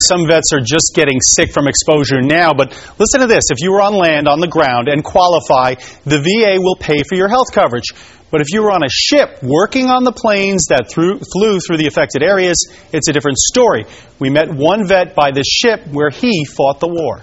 Some vets are just getting sick from exposure now, but listen to this. If you were on land, on the ground, and qualify, the VA will pay for your health coverage. But if you were on a ship working on the planes that flew through the affected areas, it's a different story. We met one vet by the ship where he fought the war.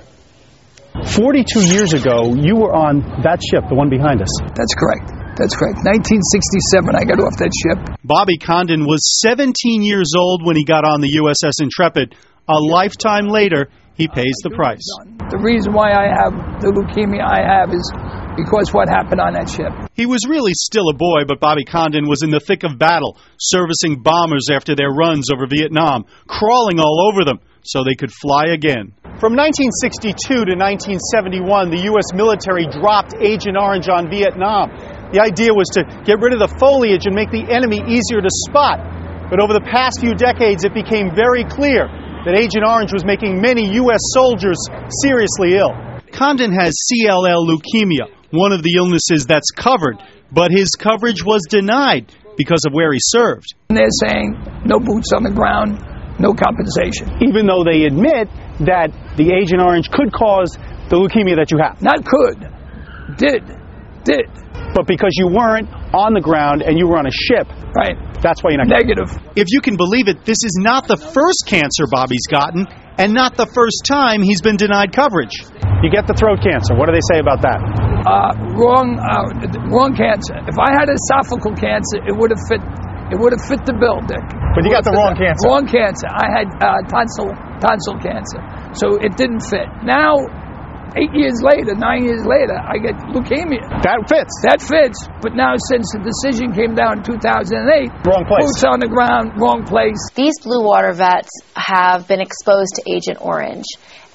42 years ago, you were on that ship, the one behind us. That's correct. That's correct. 1967, I got off that ship. Bobby Condon was 17 years old when he got on the USS Intrepid. A lifetime later, he pays the price. The reason why I have the leukemia I have is because what happened on that ship. He was really still a boy, but Bobby Condon was in the thick of battle, servicing bombers after their runs over Vietnam, crawling all over them so they could fly again. From 1962 to 1971, the U.S. military dropped Agent Orange on Vietnam. The idea was to get rid of the foliage and make the enemy easier to spot. But over the past few decades, it became very clear that Agent Orange was making many U.S. soldiers seriously ill. Condon has CLL leukemia, one of the illnesses that's covered, but his coverage was denied because of where he served. They're saying no boots on the ground, no compensation. Even though they admit that the Agent Orange could cause the leukemia that you have. Not could. Did. But because you weren't on the ground and you were on a ship, right? That's why you're not negative. If you can believe it, this is not the first cancer Bobby's gotten, and not the first time he's been denied coverage. You get the throat cancer. What do they say about that? Wrong cancer. If I had esophageal cancer, it would have fit. It would have fit the bill, Dick. But you got the wrong cancer. Wrong cancer. I had tonsil cancer, so it didn't fit. Now, 9 years later, I get leukemia. That fits. That fits. But now, since the decision came down in 2008, wrong place. Boots on the ground, wrong place. These blue water vets have been exposed to Agent Orange,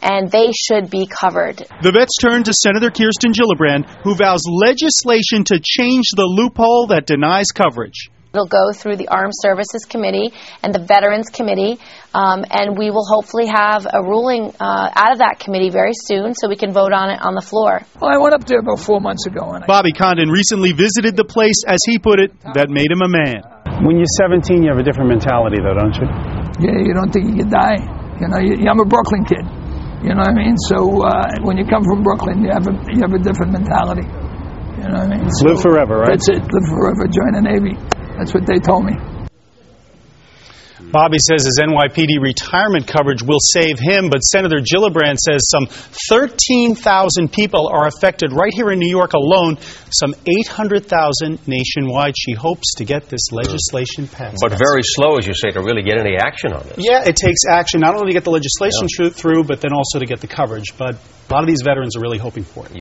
and they should be covered. The vets turn to Senator Gillibrand, who vows legislation to change the loophole that denies coverage. It'll go through the Armed Services Committee and the Veterans Committee, and we will hopefully have a ruling out of that committee very soon so we can vote on it on the floor. Well, I went up there about 4 months ago. Bobby Condon recently visited the place, as he put it, that made him a man. When you're 17, you have a different mentality, though, don't you? Yeah, you don't think you could die. You know, I'm a Brooklyn kid. You know what I mean? So when you come from Brooklyn, you have a different mentality. You know what I mean? So live forever, right? That's it. Live forever. Join the Navy. That's what they told me. Bobby says his NYPD retirement coverage will save him, but Senator Gillibrand says some 13,000 people are affected right here in New York alone, some 800,000 nationwide. She hopes to get this legislation passed. But very slow, as you say, to really get any action on this. Yeah, it takes action not only to get the legislation through, but then also to get the coverage. But a lot of these veterans are really hoping for it.